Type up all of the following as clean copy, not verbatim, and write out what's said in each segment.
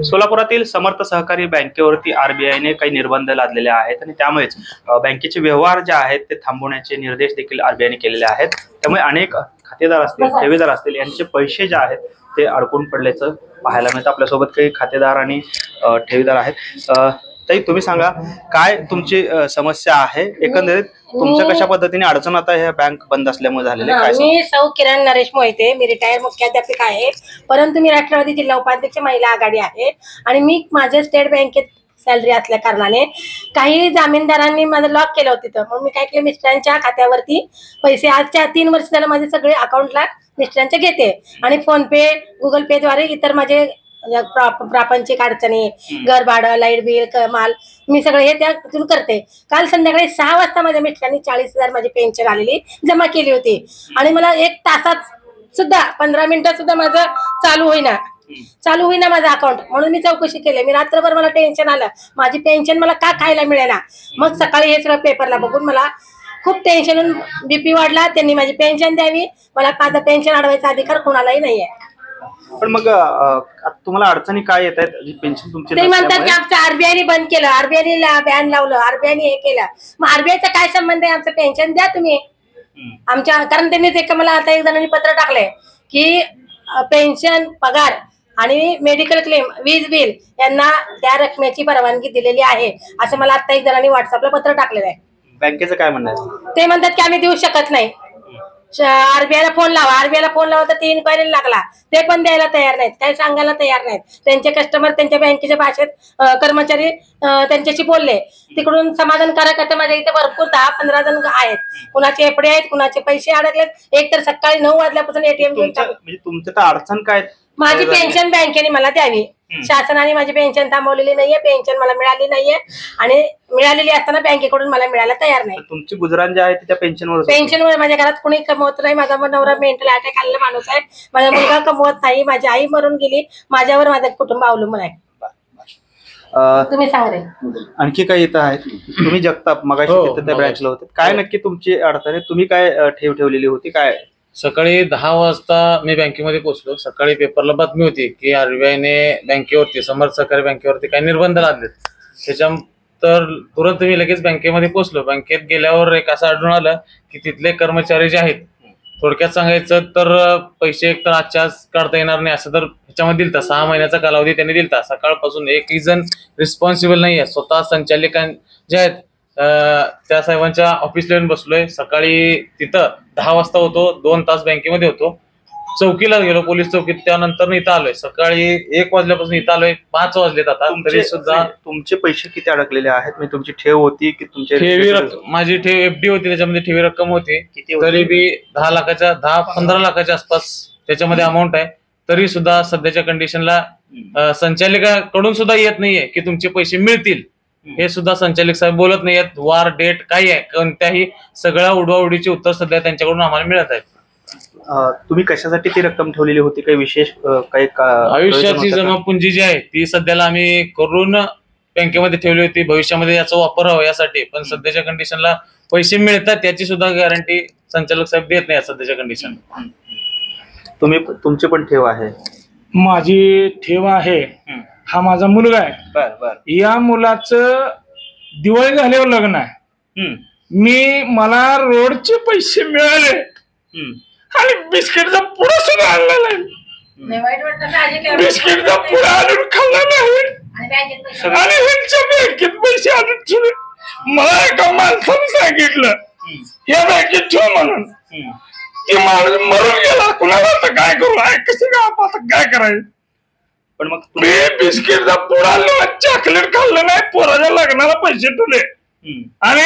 सोलापुरातील समर्थ सहकारी बँकेवरती आरबीआयने काही निर्बंध लादलेले आहेत आणि त्यामुळेच बँकेचे व्यवहार जे आहेत ते थांबवण्याचे निर्देश देखील आरबीआयने केलेले आहेत। त्यामुळे अनेक खातेदार असतील, ठेवीदार असतील यांचे पैसे जे आहेत ते अडकून पडल्याचं पाहायला मिळतं। आपल्यासोबत काही खातेदार आणि ठेवीदार आहेत। ताई, तुम्ही सांगा काय तुमची समस्या आहे, एकंदरीत तुमच्या कशा पद्धतीने अडचण आता ह्या बँक बंद असल्यामुळे झालेले काय? मी सौ किरण नरेश मोहिते, मी रिटायर मुख्याध्यापिका आहे, परंतु मी राष्ट्रवादी जिल्हा उपाध्यक्ष महिला आघाडी आहे आणि मी माझ्या स्टेट बँकेत सॅलरी असल्या कारणाने काही जामीनदारांनी माझं लॉक केलं होतं तिथं। मग मी काय केलं, मिस्टरांच्या खात्यावरती पैसे आजच्या 3 वर्ष झालं माझे सगळे अकाउंटला मिस्टरांचे घेते आणि फोन पे, गुगल पे द्वारे इतर माझे प्रापंचिक अडचणी, घर भाडं, लाईट बिल, माल, मी सगळं हे त्यातून करते। काल संध्याकाळी 6 वाजता माझ्या मिस्टरांनी 40,000 माझी पेन्शन आलेली जमा केली होती आणि मला 1 तासात सुद्धा 15 मिनिटात सुद्धा माझं चालू होईना माझं अकाउंट। म्हणून मी चौकशी केली। मी रात्रभर मला टेन्शन आलं, माझी पेन्शन मला का खायला मिळेना। मग सकाळी हे सगळं पेपरला बघून मला खूप टेन्शन, बीपी वाढला। त्यांनी माझी पेन्शन द्यावी, मला माझं पेन्शन अडवायचा अधिकार कोणालाही नाहीये। पण मग तुम्हाला अडचणी काय येत आहेत पेन्शन तुमची? ते म्हणतात की आमचं आरबीआयने बंद केलं, आरबीआयने बॅन लावलं, आरबीआयने हे केलं। मग आरबीआयचा काय संबंध आहे? आमचं पेन्शन द्या तुम्ही आमच्या, कारण त्यांनीच एक मला आता एक जणांनी पत्र टाकलंय की पेन्शन, पगार आणि मेडिकल क्लेम, वीज बिल यांना त्या रकमेची परवानगी दिलेली आहे असं मला आता एक जणांनी व्हॉट्सअपला पत्र टाकलेलं आहे। बँकेचं काय म्हणणं आहे? ते म्हणतात की आम्ही देऊ शकत नाही, आरबीआयला फोन लावा। आरबीआयला फोन लावा तर 3 इन्क्वायरी लागला, ते पण द्यायला तयार नाहीत, काही सांगायला तयार नाहीत। त्यांचे कस्टमर त्यांच्या बँकेच्या भाषेत कर्मचारी त्यांच्याशी बोलले, तिकडून समाधानकारक आता माझ्या इथे भरपूर 10-15 जण आहेत। कुणाचे एफडी आहेत, कुणाचे पैसे अडकलेत, एक तर सकाळी 9 वाजल्यापासून एटीएम म्हणजे तुमचं तर अडचण काय? माझी पेन्शन बँकेने मला द्यावी, शासनाने माझी पेन्शन थांबवलेली नाहीये, पेन्शन मला मिळाली नाहीये आणि मिळालेली असताना बँकेकडून मला मिळायला तयार नाही। तुमची गुजराण जे आहे त्या पेन्शनवर माझ्या घरात कोणी कमवत नाही, माझा नवरा मेंटल अटॅक आलेला माणूस आहे, माझा मुलगा कमवत नाही, माझी आई मरून गेली, माझ्यावर माझं कुटुंब अवलंबून आहे। तुम्ही सांग रे। आणखी काही येत आहेत? तुम्ही जगताप मगाशी त्या ब्रँचला होते, काय नक्की तुमची अडचण आहे? तुम्ही काय ठेवलेली होती काय? सकाळी 10 वाजता मी बँकेमध्ये पोहोचलो। सकाळी पेपरला बातमी होती की आरबीआयने बँकेवरती, समर्थ सहकारी बँकेवरती काही निर्बंध लादलेत। त्याच्यानंतर तुरंत मी लगेच बँकेमध्ये पोहोचलो। बँकेत गेल्यावर एक असं आढळून आलं की तिथले कर्मचारी जे आहेत, थोडक्यात सांगायचं तर पैसे एकतर आजच्या आज काढता येणार नाही असं तर ह्याच्यामध्ये दिलता, 6 महिन्याचा कालावधी त्यांनी दिलता। सकाळपासून एकही जण रिस्पॉन्सिबल नाहीये। स्वतः संचालक जे आहेत त्या साहेबांच्या ऑफिसला येऊन बसलोय। सकाळी तिथं 10 वाजता होतो, 2 तास बँकेमध्ये होतो, चौकीला गेलो, पोलीस चौकीत, त्यानंतर इथं आलोय। सकाळी 1 वाजल्यापासून इथं आलोय, 5 वाजलेत आता, तरी सुद्धा। तुमचे पैसे किती अडकलेले आहेत? म्हणजे तुमची ठेव होती की तुमची ठेवी रक्कम? माझी ठेव एफडी होती, त्याच्यामध्ये ठेवी रक्कम होती तरी बी 10 लाखाच्या 10-15 लाखाच्या आसपास त्याच्यामध्ये अमाऊंट आहे। तरी सुद्धा सध्याच्या कंडिशनला संचालकाकडून सुद्धा येत नाहीये की तुमचे पैसे मिळतील, हे सुद्धा संचालक साहेब बोलत नाहीयेत। वार डेट काही आहे कोणत्याही, सगळ्या उडवाउडीची उत्तर सध्या त्यांच्याकडून आम्हाला मिळत आहेत। तुम्ही कशासाठी ती रक्कम ठेवलेली होती? काही विशेष काही आयुष्याची जमापुंजी जी आहे ती सध्याला आम्ही करून बँकेमध्ये ठेवली होती, भविष्यामध्ये याचा वापर व्हावा यासाठी। पण सध्याच्या कंडिशनला पैसे मिळतात याची सुद्धा गॅरंटी संचालक साहेब देत नाही सध्याच्या कंडिशन। तुमची पण ठेव आहे? माझी ठेव आहे, हा माझा मुलगा आहे। या मुलाचं दिवाळी झाल्यावर लग्न आहे, मला रोडचे पैसे मिळाले आणि बिस्किटचा पुडा सुद्धा आणला नाही, बिस्किटचा पुडा आणून खाल्ला नाही आणि ह्यांच्या बँकेत पैसे आणून ठेवले। मला एका माणसाने सांगितलं या बँकेत ठेव म्हणून, ती माणूस मरून गेला, कुणाला आता काय करू, कसं काय करायचं? पण मग मी बिस्किटचा पुडा चॉकलेट खाल्लं नाही, पोराच्या लग्नाला पैसे ठेवले आणि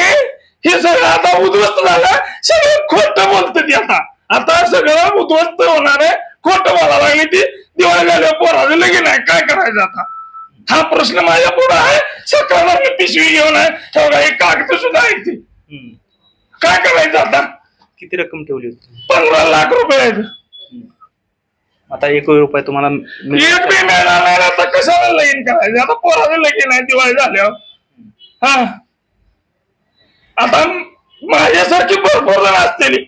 हे सगळं आता उद्ध्वस्त झालं, सगळं खोटं बोलतं ती आता सगळं उद्ध्वस्त होणार आहे, खोटं बोलायला लागली ती। दिवाळी झाल्यावर पोराचं लगीन आहे, काय करायचं आता? हा प्रश्न माझ्या पुढे आहे। सकाळला मी पिशवी घेऊन आहे, तेवढा एक कागद सुद्धा आहे ती, काय करायचं आता? किती रक्कम ठेवली होती? 15 लाख रुपये आहेत। आता 1 रुपया तुम्हाला एक बी मिळणार नाही, आता कशाला लगीन करायचं? आता पोराचं लगीन आहे दिवाळी झाल्यावर। हा, आता माझ्यासारखी भरपूर जण असतील,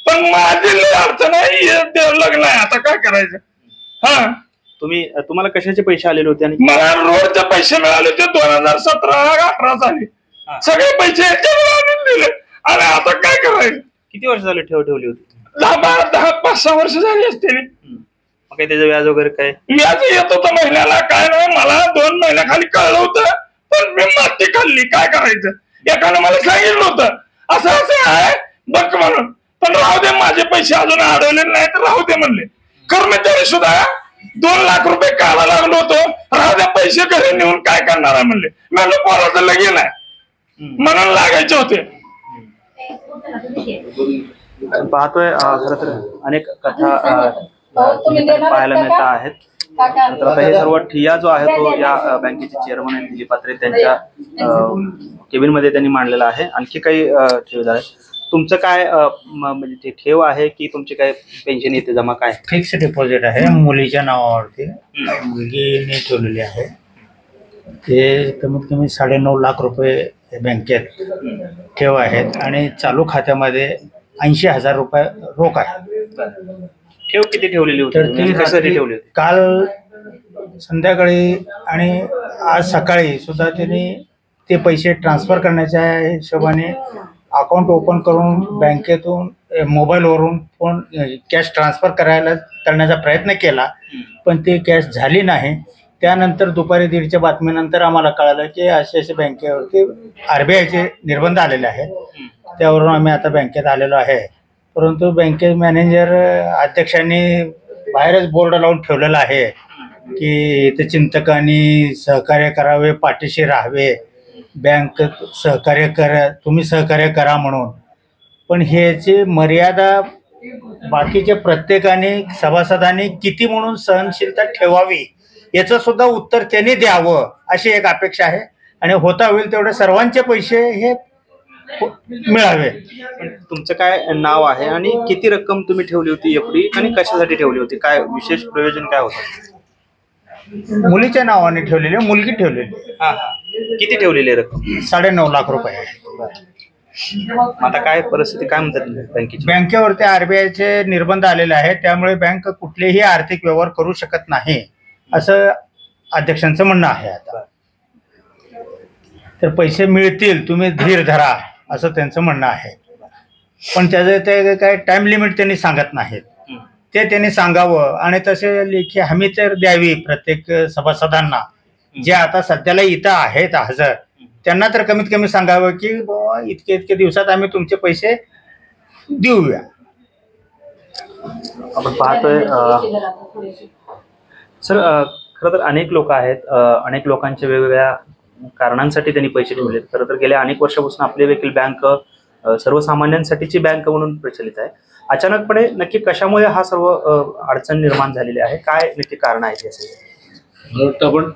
पण माझी अडचण आहे, लग्न आहे, आता काय करायचं? हा, तुम्हाला कशाचे पैसे आलेले होते आणि मला रोडचे पैसे मिळाले ते 2017-18 साली सगळे पैसे याच्यावर आणून दिले आणि आता काय करायचं? किती वर्ष झाले ठेवली होती? 10-5-6 वर्ष झाली असते. मग काही त्याचं व्याज वगैरे काय? व्याज येत होतं महिन्याला. काय नाही, मला 2 महिन्याखाली कळलं होतं, पण मी माती खाल्ली. काय करायचं? एकानं मला सांगितलं होतं असं असं आहे बघ म्हणून, पण राहू दे, माझे पैसे अजून अडवले नाही तर राहू दे म्हणले. कर्मचारी सुद्धा 2 लाख रुपये काढा लागलो होतो, राहू दे, पैसे घरी नेऊन काय करणार आहे म्हणले. म्हणलं पोराचं लगीन आहे म्हणून लागायचे होते. पाहतोय खरं तर अनेक कथा पाहायला मिळत आहेत. तर आता हे सर्व ठिया जो आहे तो या बँकेचे चेअरमन आहेत दिलीप पात्रे त्यांच्या केबिन मध्ये त्यांनी मांडलेला आहे. आणखी काही ठेवीदार आहे. तुमचं काय म्हणजे ते ठेव आहे की तुमची काय पेन्शन येते जमा? काय फिक्स डिपॉझिट आहे मुलीच्या नावावरती, मुलगीने ठेवलेली आहे. ते कमीत कमी 9.5 लाख रुपये बँकेत ठेव आहेत आणि चालू खात्यामध्ये 80,000 रुपये रोख आहे. ठेव किती ठेवलेली होती? तर ती कशासाठी ठेवली होती? काल संध्याकाळी आणि आज सकाळी सुद्धा त्यांनी ते पैसे ट्रान्सफर करण्याच्या हिशोबाने अकाउंट ओपन करून बँकेतून मोबाईलवरून फोन कॅश ट्रान्सफर करण्याचा प्रयत्न केला, पण ते कॅश झाली नाही. त्यानंतर दुपारी 1:30च्या बातमीनंतर आम्हाला कळालं की असे बँकेवरती RBIचे निर्बंध आलेले आहेत. त्यावरून आम्ही आता बँकेत आलेलो आहे. परंतु बँके मॅनेजर अध्यक्षांनी बाहेरच बोर्ड लावून ठेवलेला आहे की इथे चिंतकांनी सहकार्य करावे, पाठीशी राहावे, बँक सहकार्य करा, तुम्ही सहकार्य करा म्हणून. पण ह्याची मर्यादा बाकीच्या प्रत्येकाने सभासदांनी किती म्हणून सहनशीलता ठेवावी याचं सुद्धा उत्तर त्यांनी द्यावं अशी एक अपेक्षा आहे. आणि होता होईल तेवढे सर्वांचे पैसे हे मिळावे. तुमचं काय नाव आहे आणि किती रक्कम तुम्ही ठेवली होती एफडी आणि कशासाठी ठेवली होती? काय विशेष प्रयोजन काय होतं? मुलीच्या नावाने ठेवलेली, मुलगी ठेवलेली. किती ठेवलेली रक्कम? 9.5 लाख रुपये. आता काय परिस्थिती काय म्हणतात बँकेची? बँकेवरती RBIचे निर्बंध आलेले आहेत, त्यामुळे बँक कुठलेही आर्थिक व्यवहार करू शकत नाही असं अध्यक्षांचं म्हणणं आहे. आता तर पैसे मिळतील, तुम्ही धीर धरा असं त्यांचं म्हणणं आहे. पण त्याचं ते काय टाइम लिमिट त्यांनी सांगत नाहीत, ते त्यांनी सांगावं. आणि तसे लेखी हमी तर द्यावी प्रत्येक सभासदांना, जे आता सध्याला इथं आहेत हजर, त्यांना तर कमीत कमी सांगावं की बाबा इतके दिवसात आम्ही तुमचे पैसे देऊया. आपण पाहतोय सर, खरं तर अनेक लोक आहेत, अनेक लोकांच्या वेगवेगळ्या कारणांसाठी त्यांनी पैसे ठेवले. खरं तर गेल्या अनेक वर्षापासून आपली देखील बँक सर्वसामान्यांसाठीची बँक म्हणून प्रचलित आहे. अचानकपणे नक्की कशामुळे हा सर्व अडचण निर्माण झालेली आहे? काय नक्की कारण आहे यासाठी? मला वाटतं आपण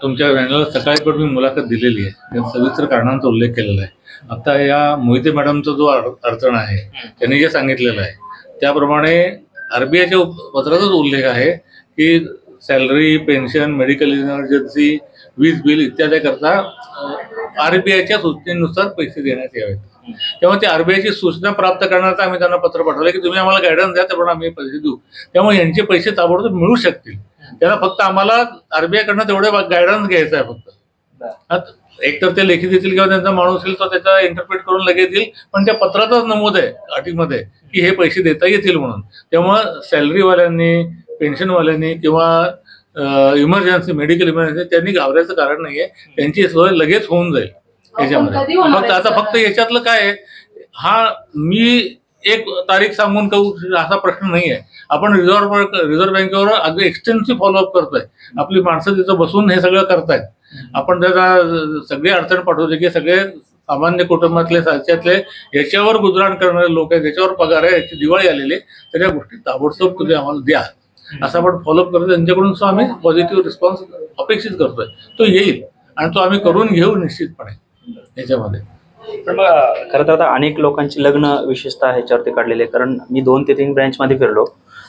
तुमच्या बँकेला सकाळी पण मी मुलाखत दिलेली आहे, त्या सविस्तर कारणांचा उल्लेख केलेला आहे. आता या मोहिते मॅडमचा जो अडचण आहे त्यांनी जे सांगितलेलं आहे त्याप्रमाणे RBIच्या पत्राचाच उल्लेख आहे की सॅलरी, पेन्शन, मेडिकल इमर्जन्सी, वीज बिल इत्यादीकरता RBIच्या सूचनेनुसार पैसे देण्यात यावेत. तेव्हा ते RBIची सूचना प्राप्त करण्याचं आम्ही त्यांना पत्र पाठवलं की तुम्ही आम्हाला गायडन्स द्या, त्याप्रमाणे आम्ही पैसे देऊ. त्यामुळे यांचे पैसे ताबडतोब मिळू शकतील. त्याला फक्त आम्हाला RBI कडनं तेवढे गायडन्स घ्यायचा आहे फक्त. एकतर ते लेखी देतील किंवा त्यांचा माणूस येईल तो त्याचा इंटरप्रेट करून लगेच देईल, पण त्या पत्रातच नमूद आहे अटीमध्ये की हे पैसे देता येतील म्हणून. त्यामुळं सॅलरीवाल्यांनी, पेन्शनवाल्यांनी किंवा इमर्जन्सी, मेडिकल इमर्जन्सी त्यांनी घाबरायचं कारण नाहीये. त्यांची सोय लगेच होऊन जाईल याच्यामध्ये. फक्त याच्यातलं काय आहे, हा मी एक तारीख सांगून करू असा प्रश्न नाही आहे. आपण रिझर्व्ह बँकेवर अगदी एक्सटेन्सिव्ह फॉलोअप करतोय. आपली माणसं तिथं बसून हे सगळं करतायत. आपण त्याचा सगळे अडचण पाठवते की सगळे सामान्य कुटुंबातले साच्यातले याच्यावर गुजराण करणारे लोक आहेत, याच्यावर पगार आहे, याची दिवाळी आलेली, तर या गोष्टी ताबडतोब तुम्ही आम्हाला द्या असं आपण फॉलोअप करतो. त्यांच्याकडून तो आम्ही पॉझिटिव्ह रिस्पॉन्स अपेक्षित करतोय. तो येईल आणि तो आम्ही करून घेऊ निश्चितपणे याच्यामध्ये. पण मग खरं तर आता अनेक लोकांची लग्न विशेषतः ह्याच्यावरती काढलेले, कारण मी 2 ते 3 ब्रँचमध्ये फिरलो,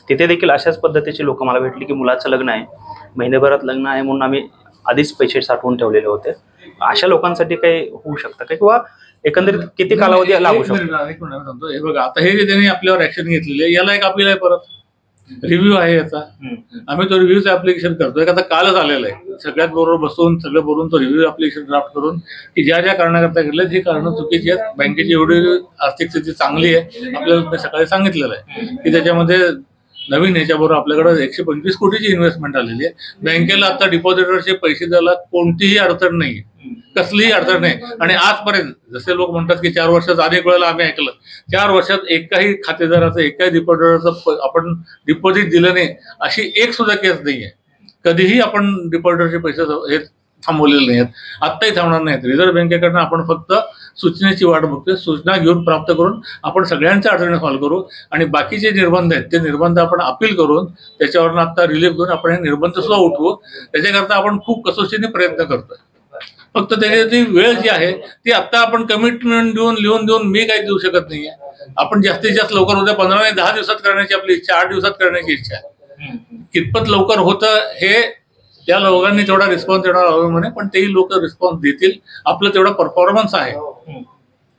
तिथे देखील अशाच पद्धतीचे लोक मला भेटले की मुलाचं लग्न आहे, महिन्याभरात लग्न आहे म्हणून आम्ही आधीच पैसे साठवून ठेवलेले होते. अशा लोकांसाठी काही होऊ शकतं का किंवा एकंदरीत किती कालावधी लागू शकतो? सांगतो हे बघा, आता हे जे त्यांनी आपल्यावर ऍक्शन घेतलेली आहे याला एक अपील आहे परत. रिव्ह्यू आहे याचा. आम्ही तो रिव्ह्यूचं ऍप्लिकेशन करतोय. आता कालच आलेलं आहे. सगळ्यात बरोबर बसून सगळं बोलून तो रिव्ह्यू ऍप्लिकेशन ड्राफ्ट करून की ज्या ज्या कारणाकरता घेतलं ही कारणं चुकीची आहेत. बँकेची एवढी आर्थिक स्थिती चांगली आहे, आपल्याला मी सकाळी सांगितलेलं आहे की त्याच्यामध्ये नवीन ह्याच्याबरोबर आपल्याकडे 125 कोटीची इन्व्हेस्टमेंट आलेली आहे. बँकेला आता डिपॉझिटरचे पैसे द्यायला कोणतीही अडचण नाही, कसलीही अडचण नाही. आणि आजपर्यंत जसे लोक म्हणतात की 4 वर्षात अनेक वेळेला आम्ही ऐकलं, 4 वर्षात एकाही खातेदाराचं एकाही डिपॉझिटरचं आपण डिपॉझिट दिलं नाही अशी एक सुद्धा केस नाहीये. कधीही आपण डिपॉझिटरचे पैसे हे थांबवलेले नाहीत, आत्ताही थांबणार नाहीत. रिझर्व्ह बँकेकडनं आपण फक्त सूचनेची वाट बघतोय. सूचना घेऊन प्राप्त करून आपण सगळ्यांच्या अडचणी सॉल्व्ह करू आणि बाकीचे निर्बंध आहेत ते निर्बंध आपण अपील करून त्याच्यावरून आता रिलीफ घेऊन आपण हे निर्बंध सुद्धा उठवू. त्याच्याकरता आपण खूप कसोशीने प्रयत्न करतोय. फक्त त्याची वेळ जी आहे ती आता आपण कमिटमेंट लिहून देऊन मी काही देऊ शकत नाहीये. आपण जास्तीत जास्त लवकर उद्या 15 आणि 10 दिवसात करण्याची आपली इच्छा, 8 दिवसात करण्याची इच्छा आहे. कितपत लवकर होतं हे त्या लोकांनी तेवढा रिस्पॉन्स देणार म्हणे, पण तेही लोक रिस्पॉन्स देतील. आपलं तेवढा परफॉर्मन्स आहे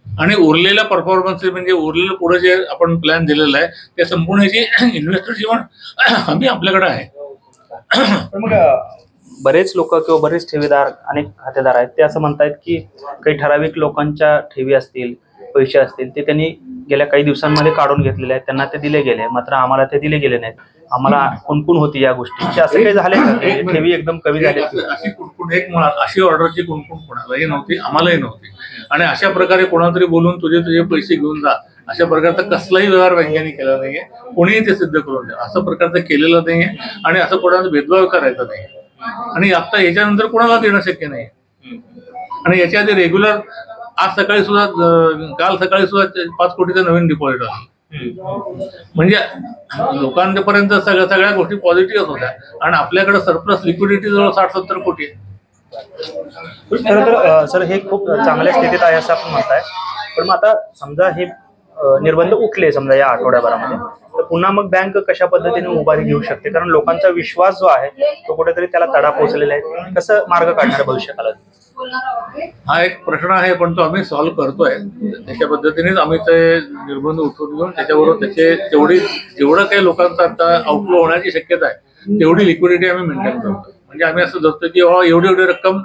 आणि उरलेल्या परफॉर्मन्स म्हणजे उरलेलं पुढे जे आपण प्लॅन दिलेला आहे त्या संपूर्णची इन्व्हेस्टरची पण हमी आपल्याकडे आहे. मग बरेच लोक किंवा बरेच ठेवीदार, अनेक खातेदार आहेत ते असं म्हणतायत की काही ठराविक लोकांच्या ठेवी असतील, पैसे असतील ते त्यांनी गेल्या काही दिवसांमध्ये काढून घेतलेले आहेत, त्यांना ते दिले गेले, मात्र आम्हाला ते दिले गेले नाहीत. आम्हाला कुणकुण होती या गोष्टीची, असं काही झाले का? ठेवी एकदम कमी झाली. अशी कुणकुण एक मुळात अशी ऑर्डरची कुणकुण कोणालाही नव्हती, आम्हालाही नव्हती. आणि अशा प्रकारे कोणाला तरी बोलून तुझे पैसे घेऊन जा अशा प्रकारचा कसलाही व्यवहार बँकेने केला नाहीये. कोणीही ते सिद्ध करून द्या असं प्रकारचं केलेलं नाहीये आणि असं कोणाचा भेदभाव करायचा नाही. आणि आता याच्यानंतर कोणाला देणं शक्य नाही. आणि याच्या आधी रेग्युलर आज सकाळी सुद्धा, काल सकाळी सुद्धा 5 कोटीचा नवीन डिपॉझिट आला. म्हणजे लोकांपर्यंत सगळ्या गोष्टी पॉझिटिव्ह होत्या आणि आपल्याकडे सरप्लस लिक्विडिटी जवळ 60-70 कोटी आहे. खरं तर सर हे खूप चांगल्या स्थितीत आहे असं आपण म्हणताय. पण मग आता समजा हे निर्बंध उठले समजा या आठवड्याभरामध्ये, तर पुन्हा मग बँक कशा पद्धतीने उभारी घेऊ शकते? कारण लोकांचा विश्वास जो आहे तो कुठेतरी त्याला तडा पोहोचलेला आहे. कसं मार्ग काढणार भविष्यकाळात? हा एक प्रश्न आहे, पण तो आम्ही सॉल्व्ह करतोय. त्याच्या पद्धतीनेच आम्ही ते निर्बंध उठवून घेऊन त्याच्याबरोबर त्याचे जेवढं काही लोकांचा आता आउटफ्लो होण्याची शक्यता आहे तेवढी लिक्विडिटी आम्ही मेंटेन करतो. म्हणजे आम्ही असं धरतो की एवढी रक्कम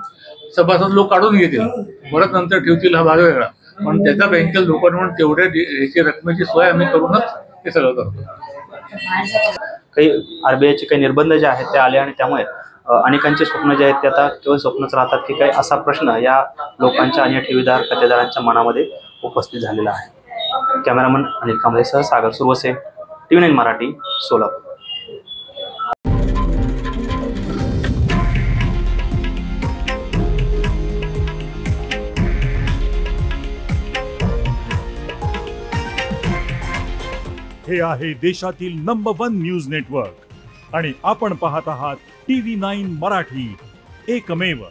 सभासद लोक काढून घेतील, परत नंतर ठेवतील, हा भाग वेगळा. पण त्याचा बँकेत लोकांना म्हणून तेवढ्या ह्याची रकमेची सोय आम्ही करूनच हे सगळं करतो. काही आरबीआयचे काही निर्बंध जे आहेत ते आले आणि त्यामुळे अनेकांचे स्वप्न जे आहेत ते आता केवळ स्वप्नच राहतात की काय, असा प्रश्न या लोकांच्या आणि ठेवीदार खातेदारांच्या मनामध्ये उपस्थित झालेला आहे. कॅमेरामन अनिल कांबळेसह सागर सुरवसे, TV9 मराठी, सोलापूर. हे आहे देशातील नंबर 1 न्यूज नेटवर्क आणि आपण पाहत आहात TV9 मराठी, एकमेव.